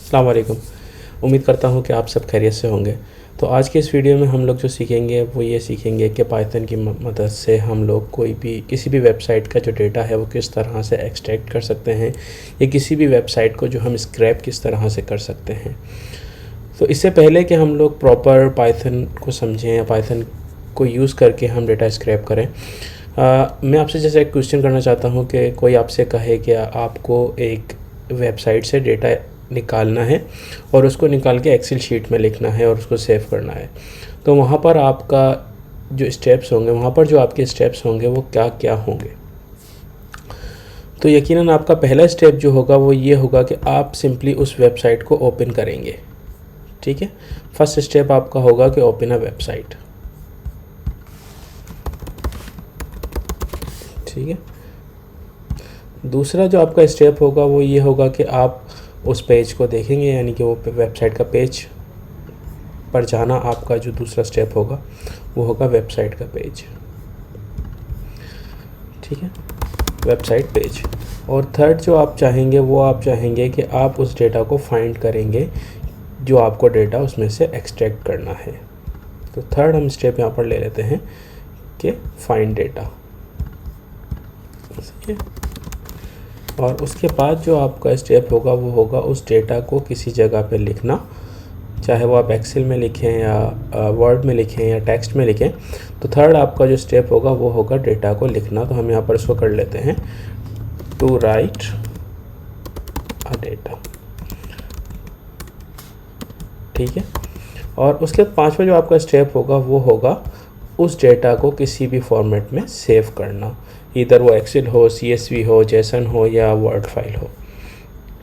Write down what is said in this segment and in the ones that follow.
अस्सलाम वालेकुम। उम्मीद करता हूँ कि आप सब खैरियत से होंगे। तो आज के इस वीडियो में हम लोग जो सीखेंगे वो ये सीखेंगे कि पाइथन की मदद से हम लोग कोई भी किसी भी वेबसाइट का जो डेटा है वो किस तरह से एक्सट्रैक्ट कर सकते हैं, या किसी भी वेबसाइट को जो हम स्क्रैप किस तरह से कर सकते हैं। तो इससे पहले कि हम लोग प्रॉपर पाइथन को समझें या पाइथन को यूज़ करके हम डेटा स्क्रैप करें, मैं आपसे जैसे एक क्वेश्चन करना चाहता हूँ कि कोई आपसे कहे कि आपको एक वेबसाइट से डेटा निकालना है और उसको निकाल के एक्सेल शीट में लिखना है और उसको सेव करना है, तो वहाँ पर आपका जो स्टेप्स होंगे, वहाँ पर जो आपके स्टेप्स होंगे वो क्या क्या होंगे। तो यकीनन आपका पहला स्टेप जो होगा वो ये होगा कि आप सिंपली उस वेबसाइट को ओपन करेंगे। ठीक है, फर्स्ट स्टेप आपका होगा कि ओपन अ वेबसाइट। ठीक है, दूसरा जो आपका स्टेप होगा वो ये होगा कि आप उस पेज को देखेंगे, यानी कि वो वेबसाइट का पेज पर जाना आपका जो दूसरा स्टेप होगा वो होगा वेबसाइट का पेज। ठीक है, वेबसाइट पेज। और थर्ड जो आप चाहेंगे वो आप चाहेंगे कि आप उस डेटा को फाइंड करेंगे जो आपको डेटा उसमें से एक्सट्रैक्ट करना है। तो थर्ड हम स्टेप यहाँ पर ले लेते हैं कि फाइंड डेटा। और उसके बाद जो आपका स्टेप होगा वो होगा उस डेटा को किसी जगह पे लिखना, चाहे वो आप एक्सेल में लिखें या वर्ड में लिखें या टेक्स्ट में लिखें। तो थर्ड आपका जो स्टेप होगा वो होगा डेटा को लिखना। तो हम यहाँ पर इसको कर लेते हैं टू राइट अ डेटा। ठीक है, और उसके पांचवा जो आपका स्टेप होगा वो होगा उस डेटा को किसी भी फॉर्मेट में सेव करना, इधर वो एक्सेल हो, CSV हो, जेसन हो या वर्ड फाइल हो।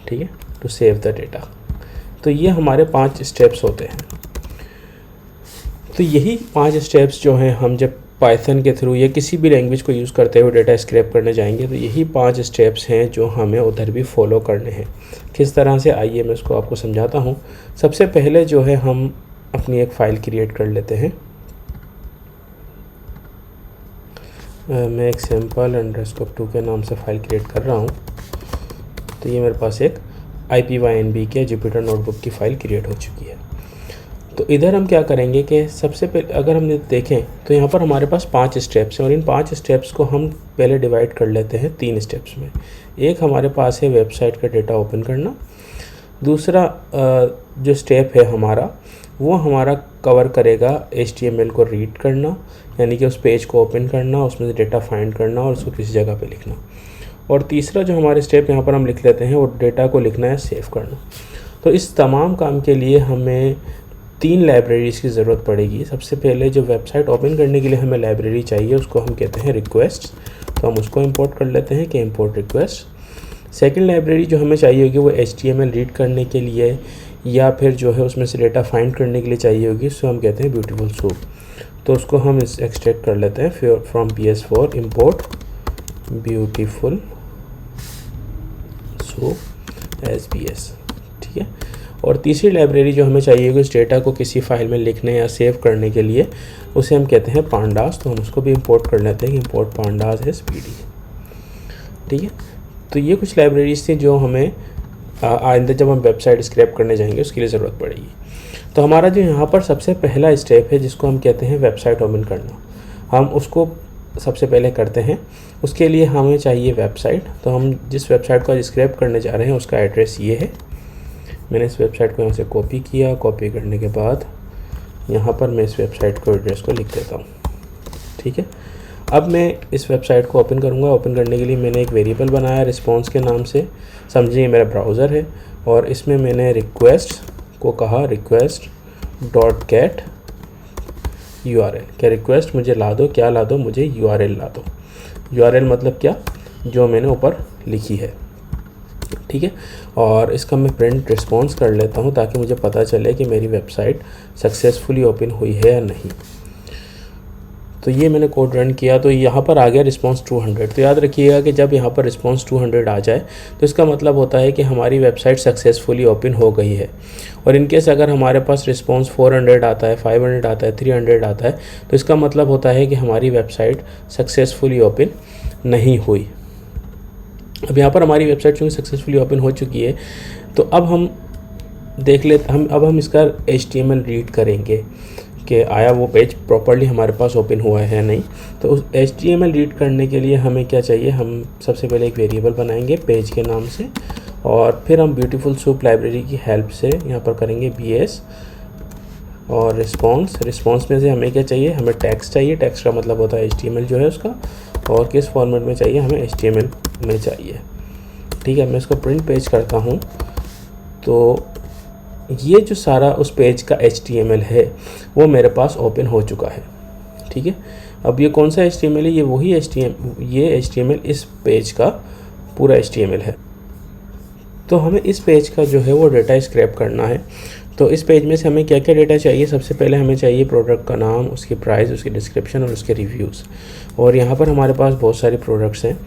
ठीक है, टू सेव द डेटा। तो ये हमारे 5 स्टेप्स होते हैं। तो यही 5 स्टेप्स जो हैं, हम जब पाइथन के थ्रू या किसी भी लैंग्वेज को यूज़ करते हुए डेटा स्क्रैप करने जाएंगे तो यही 5 स्टेप्स हैं जो हमें उधर भी फॉलो करने हैं। किस तरह से, आइए मैं इसको आपको समझाता हूँ। सबसे पहले जो है हम अपनी एक फ़ाइल क्रिएट कर लेते हैं। मैं एक sample_2 के नाम से फ़ाइल क्रिएट कर रहा हूँ। तो ये मेरे पास एक IPYNB के जुपिटर नोटबुक की फ़ाइल क्रिएट हो चुकी है। तो इधर हम क्या करेंगे कि सबसे पहले अगर हम देखें तो यहाँ पर हमारे पास 5 स्टेप्स हैं और इन 5 स्टेप्स को हम पहले डिवाइड कर लेते हैं 3 स्टेप्स में। एक हमारे पास है वेबसाइट का डेटा ओपन करना। दूसरा जो स्टेप है हमारा वो हमारा कवर करेगा HTML को रीड करना, यानी कि उस पेज को ओपन करना, उसमें से डेटा फाइंड करना और उसको किसी जगह पे लिखना। और तीसरा जो हमारे स्टेप यहाँ पर हम लिख लेते हैं वो डेटा को लिखना है सेव करना। तो इस तमाम काम के लिए हमें 3 लाइब्रेरीज़ की ज़रूरत पड़ेगी। सबसे पहले जो वेबसाइट ओपन करने के लिए हमें लाइब्रेरी चाहिए उसको हम कहते हैं रिक्वेस्ट। तो हम उसको इंपोर्ट कर लेते हैं कि इंपोर्ट रिक्वेस्ट। सेकंड लाइब्रेरी जो हमें चाहिए होगी वो HTML रीड करने के लिए या फिर जो है उसमें से डेटा फाइंड करने के लिए चाहिए होगी, उसको हम कहते हैं ब्यूटीफुल सूप। तो उसको हम एक्सट्रैक्ट कर लेते हैं from PS4 import beautiful soup SBS। ठीक है, और तीसरी लाइब्रेरी जो हमें चाहिए होगी उस डेटा को किसी फाइल में लिखने या सेव करने के लिए, उसे हम कहते हैं पांडास। तो हम उसको भी इंपोर्ट कर लेते हैं, इंपोर्ट पांडास SPD। ठीक है, तो ये कुछ लाइब्रेरीज थी जो हमें आइंदा जब हम वेबसाइट स्क्रैप करने जाएंगे उसके लिए ज़रूरत पड़ेगी। तो हमारा जो यहाँ पर सबसे पहला स्टेप है जिसको हम कहते हैं वेबसाइट ओपन करना, हम उसको सबसे पहले करते हैं। उसके लिए हमें चाहिए वेबसाइट। तो हम जिस वेबसाइट को आज स्क्रैप करने जा रहे हैं उसका एड्रेस ये है। मैंने इस वेबसाइट को यहाँ से कॉपी किया। कॉपी करने के बाद यहाँ पर मैं इस वेबसाइट को एड्रेस को लिख देता हूँ। ठीक है, अब मैं इस वेबसाइट को ओपन करूँगा। ओपन करने के लिए मैंने एक वेरिएबल बनाया रिस्पॉन्स के नाम से, समझिए मेरा ब्राउज़र है, और इसमें मैंने रिक्वेस्ट को कहा रिक्वेस्ट डॉट गेट URL। क्या रिक्वेस्ट मुझे ला दो, क्या ला दो, मुझे URL ला दो। URL मतलब क्या, जो मैंने ऊपर लिखी है। ठीक है, और इसका मैं प्रिंट रिस्पॉन्स कर लेता हूँ ताकि मुझे पता चले कि मेरी वेबसाइट सक्सेसफुली ओपन हुई है या नहीं। तो ये मैंने कोड रन किया तो यहाँ पर आ गया रिस्पॉन्स 200। तो याद रखिएगा कि जब यहाँ पर रिस्पॉन्स 200 आ जाए तो इसका मतलब होता है कि हमारी वेबसाइट सक्सेसफुली ओपन हो गई है। और इनकेस अगर हमारे पास रिस्पॉन्स 400 आता है, 500 आता है, 300 आता है तो इसका मतलब होता है कि हमारी वेबसाइट सक्सेसफुली ओपन नहीं हुई। अब यहाँ पर हमारी वेबसाइट चूँकि सक्सेसफुली ओपन हो चुकी है तो अब हम देख लेते हम इसका HTML रीड करेंगे कि आया वो पेज प्रॉपर्ली हमारे पास ओपन हुआ है या नहीं। तो उस HTML रीड करने के लिए हमें क्या चाहिए, हम सबसे पहले एक वेरिएबल बनाएंगे पेज के नाम से, और फिर हम ब्यूटीफुल सूप लाइब्रेरी की हेल्प से यहाँ पर करेंगे BS और रिस्पॉन्स में से हमें क्या चाहिए, हमें टेक्स्ट चाहिए। टेक्स्ट का मतलब होता है HTML जो है उसका, और किस फॉर्मेट में चाहिए, हमें HTML में चाहिए। ठीक है, मैं इसको प्रिंट पेज करता हूँ। तो ये जो सारा उस पेज का HTML है वो मेरे पास ओपन हो चुका है। ठीक है, अब ये कौन सा HTML है, ये वही HTML इस पेज का पूरा HTML है। तो हमें इस पेज का जो है वो डेटा स्क्रैप करना है। तो इस पेज में से हमें क्या क्या डेटा चाहिए, सबसे पहले हमें चाहिए प्रोडक्ट का नाम, उसकी प्राइस, उसकी डिस्क्रिप्शन और उसके रिव्यूज़। और यहाँ पर हमारे पास बहुत सारे प्रोडक्ट्स हैं।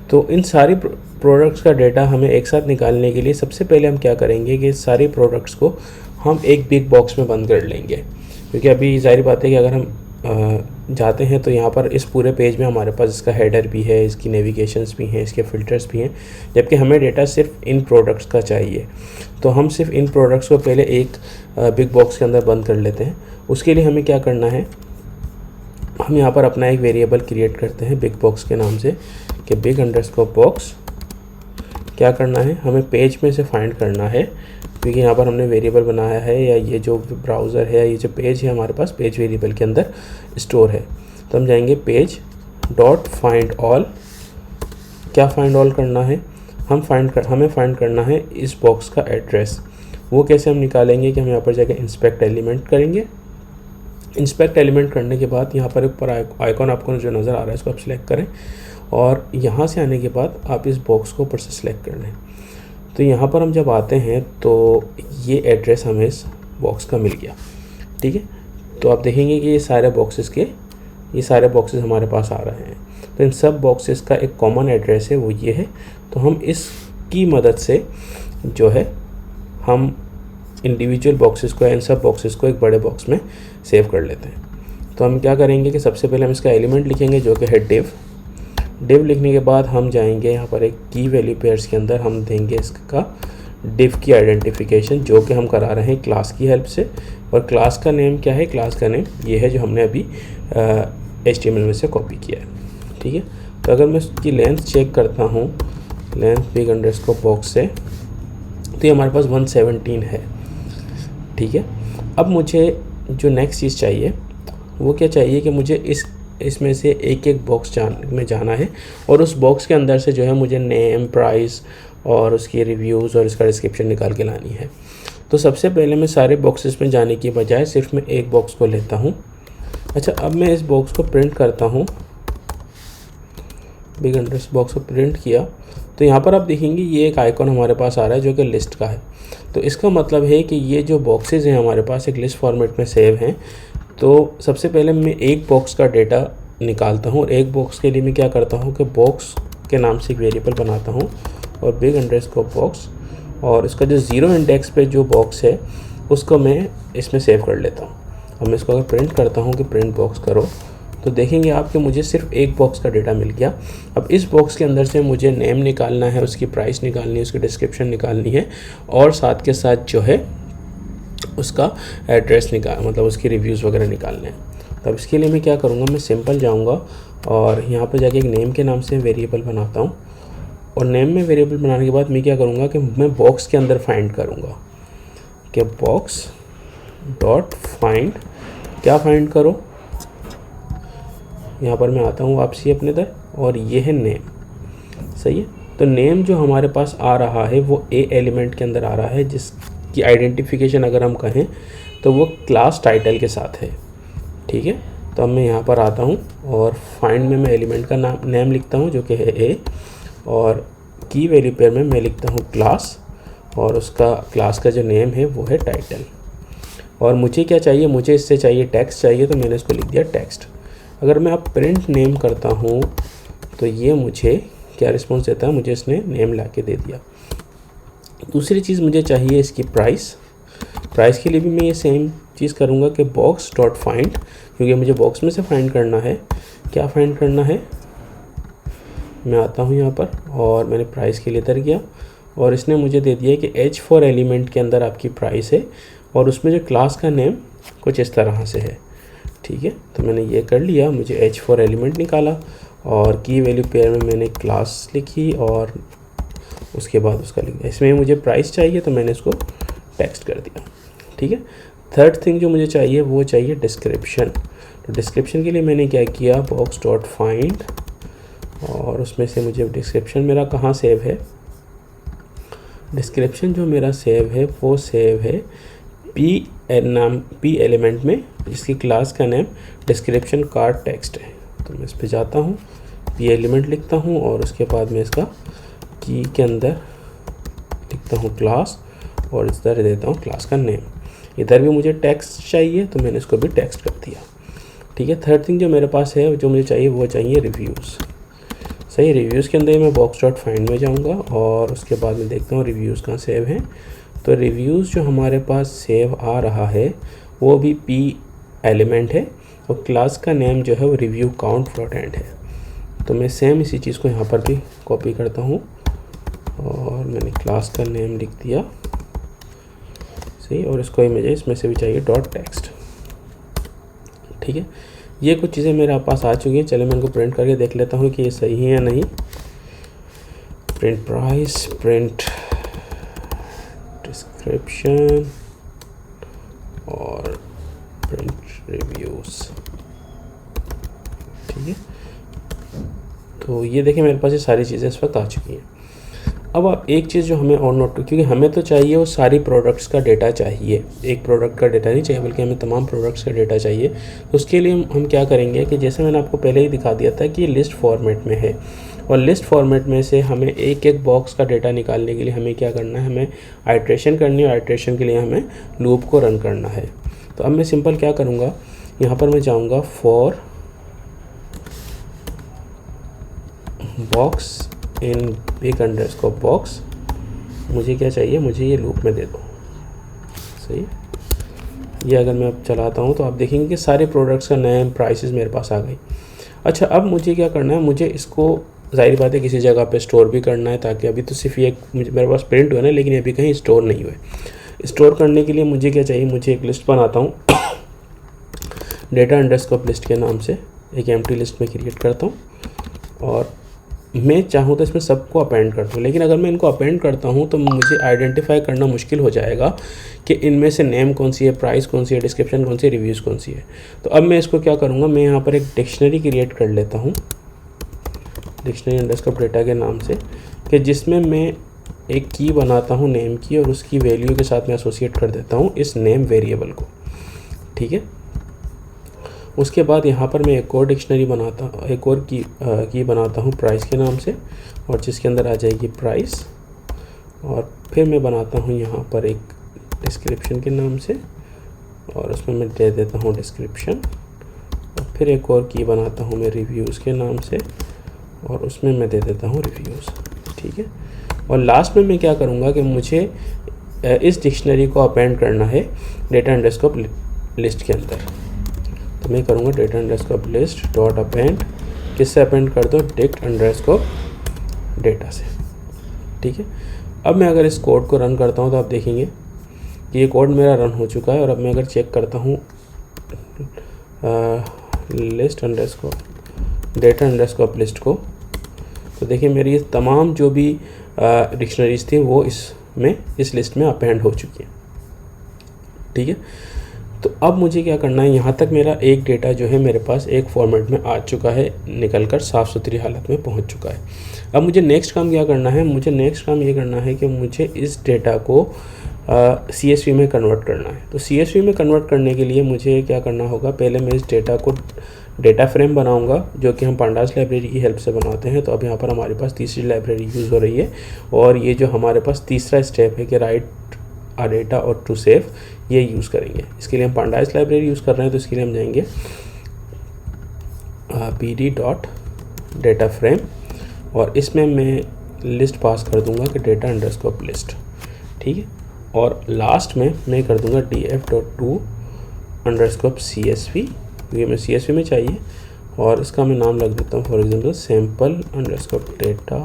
तो इन सारी प्रोडक्ट्स का डेटा हमें एक साथ निकालने के लिए सबसे पहले हम क्या करेंगे कि सारे प्रोडक्ट्स को हम एक बिग बॉक्स में बंद कर लेंगे, क्योंकि अभी जाहिर बात है कि अगर हम जाते हैं तो यहाँ पर इस पूरे पेज में हमारे पास इसका हेडर भी है, इसकी नेविगेशंस भी हैं, इसके फ़िल्टर्स भी हैं, जबकि हमें डेटा सिर्फ इन प्रोडक्ट्स का चाहिए। तो हम सिर्फ इन प्रोडक्ट्स को पहले एक बिग बॉक्स के अंदर बंद कर लेते हैं। उसके लिए हमें क्या करना है, हम यहाँ पर अपना एक वेरिएबल क्रिएट करते हैं बिग बॉक्स के नाम से कि big_box। क्या करना है, हमें पेज में से फाइंड करना है, क्योंकि यहाँ पर हमने वेरिएबल बनाया है, या ये जो ब्राउज़र है, ये जो पेज है हमारे पास पेज वेरिएबल के अंदर स्टोर है। तो हम जाएंगे page.findAll। क्या फाइंड ऑल करना है, हमें फाइंड करना है इस बॉक्स का एड्रेस। वो कैसे हम निकालेंगे कि हम यहाँ पर जाके इंस्पेक्ट एलिमेंट करेंगे। इंस्पेक्ट एलिमेंट करने के बाद यहाँ पर ऊपर आइकॉन आपको जो नज़र आ रहा है इसको आप सिलेक्ट करें, और यहाँ से आने के बाद आप इस बॉक्स को ऊपर से सिलेक्ट कर लें। तो यहाँ पर हम जब आते हैं तो ये एड्रेस हमें इस बॉक्स का मिल गया। ठीक है, तो आप देखेंगे कि ये सारे बॉक्सेस हमारे पास आ रहे हैं। तो इन सब बॉक्सेस का एक कॉमन एड्रेस है, वो ये है। तो हम इसकी मदद से जो है हम इंडिविजुअल बॉक्सेस को, इन सब बॉक्सेस को एक बड़े बॉक्स में सेव कर लेते हैं। तो हम क्या करेंगे कि सबसे पहले हम इसका एलिमेंट लिखेंगे जो कि है div लिखने के बाद हम जाएंगे यहाँ पर एक की वैल्यू पेयर्स के अंदर हम देंगे इसका div की आइडेंटिफिकेशन, जो कि हम करा रहे हैं क्लास की हेल्प से। और क्लास का नेम क्या है, क्लास का नेम ये है जो हमने अभी HTML में से कॉपी किया है। ठीक है, तो अगर मैं इसकी लेंथ चेक करता हूँ, लेंथ big_box से, तो ये हमारे पास 117 है। ठीक है, अब मुझे जो नेक्स्ट चीज़ चाहिए वो क्या चाहिए कि मुझे इसमें से एक एक बॉक्स में जाना है, और उस बॉक्स के अंदर से जो है मुझे नेम, प्राइस और उसकी रिव्यूज़ और इसका डिस्क्रिप्शन निकाल के लानी है। तो सबसे पहले मैं सारे बॉक्सेस में जाने की बजाय सिर्फ मैं एक बॉक्स को लेता हूँ। अच्छा, अब मैं इस बॉक्स को प्रिंट करता हूँ, big_box को प्रिंट किया, तो यहाँ पर आप देखेंगे ये एक आइकॉन हमारे पास आ रहा है जो कि लिस्ट का है। तो इसका मतलब है कि ये जो बॉक्सेस हैं हमारे पास एक लिस्ट फॉर्मेट में सेव हैं। तो सबसे पहले मैं एक बॉक्स का डेटा निकालता हूँ, और एक बॉक्स के लिए मैं क्या करता हूँ कि बॉक्स के नाम से एक वेरिएबल बनाता हूँ, और big_box, और इसका जो 0 इंडेक्स पे जो बॉक्स है उसको मैं इसमें सेव कर लेता हूँ। अब मैं इसको अगर प्रिंट करता हूँ कि प्रिंट बॉक्स करो, तो देखेंगे आप कि मुझे सिर्फ एक बॉक्स का डेटा मिल गया। अब इस बॉक्स के अंदर से मुझे नेम निकालना है, उसकी प्राइस निकालनी है, उसकी डिस्क्रिप्शन निकालनी है, और साथ के साथ जो है उसका एड्रेस मतलब उसकी रिव्यूज़ वगैरह निकालने हैं। तब इसके लिए मैं क्या करूँगा, मैं सिंपल जाऊँगा और यहाँ पर जाके एक नेम के नाम से वेरिएबल बनाता हूँ, और नेम में वेरिएबल बनाने के बाद मैं क्या करूँगा कि मैं बॉक्स के अंदर फाइंड करूँगा कि box.find। क्या फाइंड करो, यहाँ पर मैं आता हूँ वापसी अपने इधर, और ये है नेम। सही है, तो नेम जो हमारे पास आ रहा है वो ए एलिमेंट के अंदर आ रहा है, जिसकी आइडेंटिफिकेशन अगर हम कहें तो वो क्लास टाइटल के साथ है। ठीक है, तो अब मैं यहाँ पर आता हूँ और फाइंड में मैं एलिमेंट का नेम लिखता हूँ जो कि है ए, और की वैल्यू पेयर में मैं लिखता हूँ क्लास, और उसका क्लास का जो नेम है वो है टाइटल। और मुझे क्या चाहिए, मुझे इससे चाहिए टेक्स्ट चाहिए, तो मैंने इसको लिख दिया टेक्स्ट। अगर मैं अब प्रिंट नेम करता हूँ तो ये मुझे क्या रिस्पॉन्स देता है, मुझे इसने नेम ला के दे दिया। दूसरी चीज़ मुझे चाहिए इसकी प्राइस के लिए भी मैं ये सेम चीज़ करूँगा कि box.find, क्योंकि मुझे बॉक्स में से फाइंड करना है। क्या फाइंड करना है, मैं आता हूँ यहाँ पर और मैंने प्राइस के लिए इधर गया, और इसने मुझे दे दिया कि h4 एलिमेंट के अंदर आपकी प्राइस है और उसमें जो क्लास का नेम कुछ इस तरह से है। ठीक है, तो मैंने ये कर लिया, मुझे h4 एलिमेंट निकाला और की वैल्यू पेयर में मैंने क्लास लिखी और उसके बाद उसका लिख दिया। इसमें मुझे प्राइस चाहिए तो मैंने इसको टेक्स्ट कर दिया। ठीक है, थर्ड थिंग जो मुझे चाहिए वो चाहिए डिस्क्रिप्शन। तो डिस्क्रिप्शन के लिए मैंने क्या किया, बॉक्स डॉट फाइंड, और उसमें से मुझे डिस्क्रिप्शन मेरा कहाँ सेव है, डिस्क्रिप्शन जो मेरा सेव है वो सेव है पी एलिमेंट में, जिसकी क्लास का नेम डिस्क्रिप्शन कार्ड टेक्स्ट है। तो मैं इस पर जाता हूँ, पी एलिमेंट लिखता हूँ और उसके बाद मैं इसका की के अंदर लिखता हूँ क्लास और इस तरह देता हूँ क्लास का नेम। इधर भी मुझे टेक्स्ट चाहिए तो मैंने इसको भी टेक्स्ट कर दिया। ठीक है, थर्ड थिंग जो मेरे पास है जो मुझे चाहिए वो चाहिए रिव्यूज़। सही, रिव्यूज़ के अंदर मैं बॉक्स डॉट फाइंड में जाऊँगा और उसके बाद मैं देखता हूँ रिव्यूज़ कहाँ सेव हैं। तो रिव्यूज़ जो हमारे पास सेव आ रहा है वो भी पी एलिमेंट है और क्लास का नेम जो है वो रिव्यू काउंट फ्लोटेंट है। तो मैं सेम इसी चीज़ को यहाँ पर भी कॉपी करता हूँ और मैंने क्लास का नेम लिख दिया। सही, और इसको मुझे इसमें से भी चाहिए डॉट टेक्स्ट। ठीक है, ये कुछ चीज़ें मेरे पास आ चुकी हैं। चलिए मैं इनको प्रिंट करके देख लेता हूँ कि ये सही है या नहीं। प्रिंट प्राइस, प्रिंट डिस्क्रिप्शन और प्रिंट रिव्यूज़। ठीक है, तो ये देखिए मेरे पास ये सारी चीज़ें इस वक्त आ चुकी हैं। अब आप एक चीज़ जो हमें और नोट, क्योंकि हमें तो चाहिए वो सारी प्रोडक्ट्स का डेटा चाहिए, एक प्रोडक्ट का डेटा नहीं चाहिए बल्कि हमें तमाम प्रोडक्ट्स का डेटा चाहिए। तो उसके लिए हम क्या करेंगे कि जैसे मैंने आपको पहले ही दिखा दिया था कि ये लिस्ट फॉर्मेट में है और लिस्ट फॉर्मेट में से हमें एक एक बॉक्स का डेटा निकालने के लिए हमें क्या करना है, हमें आइट्रेशन करनी है। आइट्रेशन के लिए हमें लूप को रन करना है। तो अब मैं सिंपल क्या करूँगा, यहाँ पर मैं जाऊँगा for box in big underscore box, मुझे क्या चाहिए, मुझे ये लूप में दे दो। सही, ये अगर मैं अब चलाता हूँ तो आप देखेंगे कि सारे प्रोडक्ट्स का नेम, प्राइसेस मेरे पास आ गई। अच्छा, अब मुझे क्या करना है, मुझे इसको जाहिर बात है किसी जगह पे स्टोर भी करना है, ताकि अभी तो सिर्फ ये मेरे पास प्रिंट हुआ ना, लेकिन अभी कहीं स्टोर नहीं हुए। स्टोर करने के लिए मुझे क्या चाहिए, मुझे एक लिस्ट बनाता हूँ डेटा अंडरस्कोर लिस्ट के नाम से, एक एम्प्टी लिस्ट में क्रिएट करता हूँ और मैं चाहूँ तो इसमें सबको अपेंड कर दूँ। लेकिन अगर मैं इनको अपेंड करता हूँ तो मुझे आइडेंटिफाई करना मुश्किल हो जाएगा कि इनमें से नेम कौन सी है, प्राइस कौन सी है, डिस्क्रिप्शन कौन सी है, रिव्यूज़ कौन सी है। तो अब मैं इसको क्या करूँगा, मैं यहाँ पर एक डिक्शनरी क्रिएट कर लेता हूँ, डिक्शनरी अंडरस्कोर डेटा के नाम से, कि जिसमें मैं एक की बनाता हूँ नेम की और उसकी वैल्यू के साथ मैं एसोसिएट कर देता हूँ इस नेम वेरिएबल को। ठीक है, उसके बाद यहाँ पर मैं एक और डिक्शनरी बनाता हूँ, एक और की बनाता हूँ प्राइस के नाम से, और जिसके अंदर आ जाएगी प्राइस। और फिर मैं बनाता हूँ यहाँ पर एक डिस्क्रिप्शन के नाम से और उसमें मैं दे देता हूँ डिस्क्रिप्शन। और फिर एक और की बनाता हूँ मैं रिव्यूज़ के नाम से और उसमें मैं दे देता हूँ रिव्यूज़। ठीक है, और लास्ट में मैं क्या करूँगा कि मुझे इस डिक्शनरी को अपेंड करना है डेटा अंडरस्कोर लिस्ट के अंदर। तो मैं करूँगा data underscore list dot append, किससे अपेंड कर दो, डिक्ट अंडरस्कोर डेटा से। ठीक है, अब मैं अगर इस कोड को रन करता हूँ तो आप देखेंगे कि ये कोड मेरा रन हो चुका है। और अब मैं अगर चेक करता हूँ list underscore data underscore list को, तो देखिए मेरी ये तमाम जो भी डिक्शनरीज थी वो इस लिस्ट में अपेंड हो चुकी है। ठीक है, तो अब मुझे क्या करना है, यहाँ तक मेरा एक डेटा जो है मेरे पास एक फॉर्मेट में आ चुका है, निकल कर साफ़ सुथरी हालत में पहुँच चुका है। अब मुझे नेक्स्ट काम क्या करना है, मुझे नेक्स्ट काम ये करना है कि मुझे इस डेटा को CSV में कन्वर्ट करना है। तो CSV में कन्वर्ट करने के लिए मुझे क्या करना होगा, पहले मैं इस डेटा को डेटा फ्रेम बनाऊंगा, जो कि हम पांडास लाइब्रेरी की हेल्प से बनाते हैं। तो अब यहाँ पर हमारे पास तीसरी लाइब्रेरी यूज़ हो रही है और ये जो हमारे पास तीसरा स्टेप है कि राइट आ डेटा और टू सेव, ये यूज़ करेंगे। इसके लिए हम पांडास लाइब्रेरी यूज़ कर रहे हैं, तो इसके लिए हम जाएंगे pd डॉट डेटा फ्रेम और इसमें मैं लिस्ट पास कर दूंगा कि डेटा अंडरस्कोर लिस्ट। ठीक है, और लास्ट में मैं कर दूंगा df dot two underscore CSV, ये मैं CSV में चाहिए और इसका मैं नाम लग देता हूँ for example sample underscore data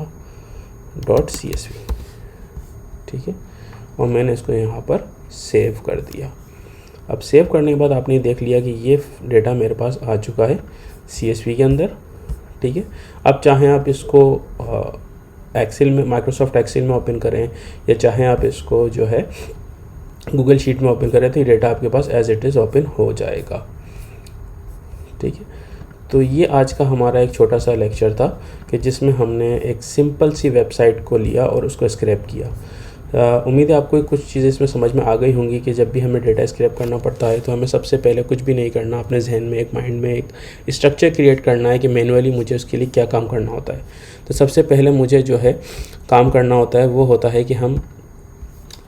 dot CSV। ठीक है, और मैंने इसको यहाँ पर सेव कर दिया। अब सेव करने के बाद आपने देख लिया कि ये डेटा मेरे पास आ चुका है CSV के अंदर, ठीक है। अब चाहें आप इसको एक्सेल में, माइक्रोसॉफ्ट एक्सेल में ओपन करें, या चाहें आप इसको जो है गूगल शीट में ओपन करें, तो ये डेटा आपके पास एज इट इज़ ओपन हो जाएगा, ठीक है। तो ये आज का हमारा एक छोटा सा लेक्चर था कि जिसमें हमने एक सिंपल सी वेबसाइट को लिया और उसको स्क्रैप किया। उम्मीद है आपको कुछ चीज़ें इसमें समझ में आ गई होंगी कि जब भी हमें डेटा स्क्रैप करना पड़ता है तो हमें सबसे पहले कुछ भी नहीं करना, अपने जहन में एक माइंड में एक स्ट्रक्चर क्रिएट करना है कि मैनुअली मुझे उसके लिए क्या काम करना होता है। तो सबसे पहले मुझे जो है काम करना होता है वो होता है कि हम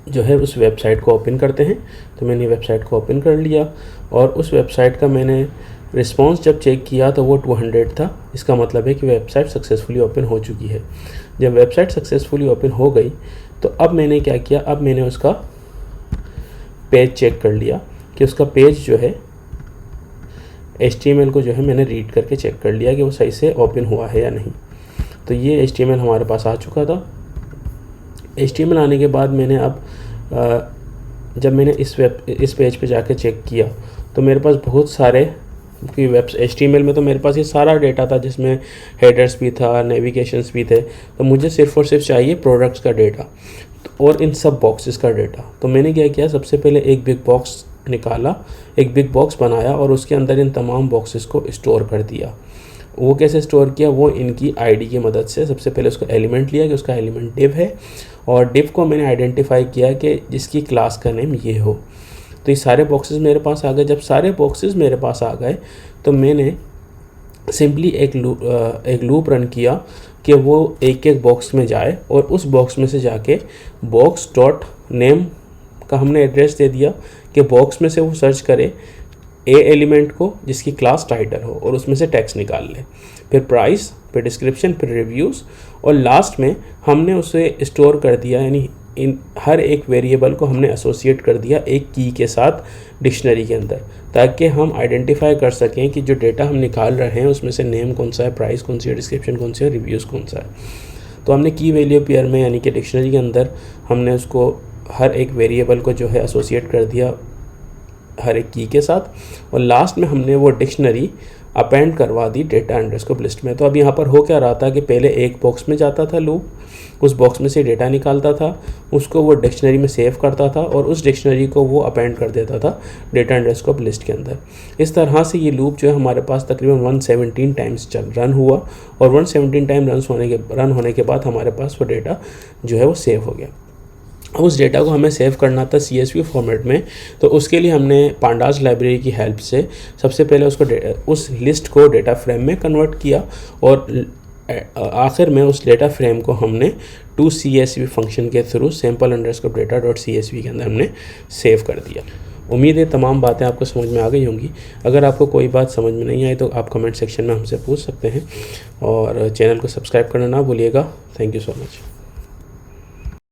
जो है उस वेबसाइट को ओपन करते हैं। तो मैंने वेबसाइट को ओपन कर लिया और उस वेबसाइट का मैंने रिस्पॉन्स जब चेक किया तो वो 200 था। इसका मतलब है कि वेबसाइट सक्सेसफुली ओपन हो चुकी है। जब वेबसाइट सक्सेसफुली ओपन हो गई तो अब मैंने क्या किया, अब मैंने उसका पेज चेक कर लिया कि उसका पेज जो है HTML को जो है मैंने रीड करके चेक कर लिया कि वो सही से ओपन हुआ है या नहीं। तो ये HTML हमारे पास आ चुका था। HTML आने के बाद मैंने अब जब मैंने इस पेज पे जाके चेक किया तो मेरे पास बहुत सारे कि HTML में तो मेरे पास ये सारा डेटा था जिसमें हेडर्स भी था, नेविगेशंस भी थे। तो मुझे सिर्फ और सिर्फ चाहिए प्रोडक्ट्स का डेटा और इन सब बॉक्सेस का डेटा। तो मैंने क्या किया, सबसे पहले एक बिग बॉक्स निकाला, एक बिग बॉक्स बनाया और उसके अंदर इन तमाम बॉक्सेस को स्टोर कर दिया। वो कैसे स्टोर किया, वो इनकी आईडी की मदद से। सबसे पहले उसका एलिमेंट लिया कि उसका एलिमेंट डिव है और डिव को मैंने आइडेंटिफाई किया कि जिसकी क्लास का नेम ये हो। तो ये सारे बॉक्सेस मेरे पास आ गए। जब सारे बॉक्सेस मेरे पास आ गए तो मैंने सिंपली एक लूप रन किया कि वो एक एक बॉक्स में जाए और उस बॉक्स में से जाके बॉक्स डॉट नेम का हमने एड्रेस दे दिया कि बॉक्स में से वो सर्च करे एलिमेंट को जिसकी क्लास टाइटल हो और उसमें से टेक्स्ट निकाल ले, फिर प्राइस, फिर डिस्क्रिप्शन, फिर रिव्यूज़, और लास्ट में हमने उसे स्टोर कर दिया। यानी इन हर एक वेरिएबल को हमने एसोसिएट कर दिया एक की के साथ डिक्शनरी के अंदर, ताकि हम आइडेंटिफाई कर सकें कि जो डेटा हम निकाल रहे हैं उसमें से नेम कौन सा है, प्राइस कौन सी है, डिस्क्रिप्शन कौन सी है, रिव्यूज़ कौन सा है। तो हमने की वैल्यू पेयर में यानी कि डिक्शनरी के अंदर हमने उसको हर एक वेरिएबल को जो है एसोसिएट कर दिया हर एक की के साथ, और लास्ट में हमने वो डिक्शनरी अपेंड करवा दी डेटा अंडरस्कोर लिस्ट में। तो अब यहाँ पर हो क्या रहा था कि पहले एक बॉक्स में जाता था लूप, उस बॉक्स में से डेटा निकालता था, उसको वो डिक्शनरी में सेव करता था और उस डिक्शनरी को वो अपेंड कर देता था डेटा अंडरस्कोर लिस्ट के अंदर। इस तरह से ये लूप जो है हमारे पास तकरीबन 117 टाइम्स रन हुआ और 117 टाइम रन होने के बाद हमारे पास वो डेटा जो है वो सेव हो गया। उस डेटा को हमें सेव करना था CSV फॉर्मेट में। तो उसके लिए हमने पांडास लाइब्रेरी की हेल्प से सबसे पहले उस लिस्ट को डेटा फ्रेम में कन्वर्ट किया और आखिर में उस डेटा फ्रेम को हमने toCSV फंक्शन के थ्रू sample_data.csv के अंदर हमने सेव कर दिया। उम्मीद है तमाम बातें आपको समझ में आ गई होंगी। अगर आपको कोई बात समझ में नहीं आई तो आप कमेंट सेक्शन में हमसे पूछ सकते हैं और चैनल को सब्सक्राइब करना ना भूलिएगा। Thank you so much.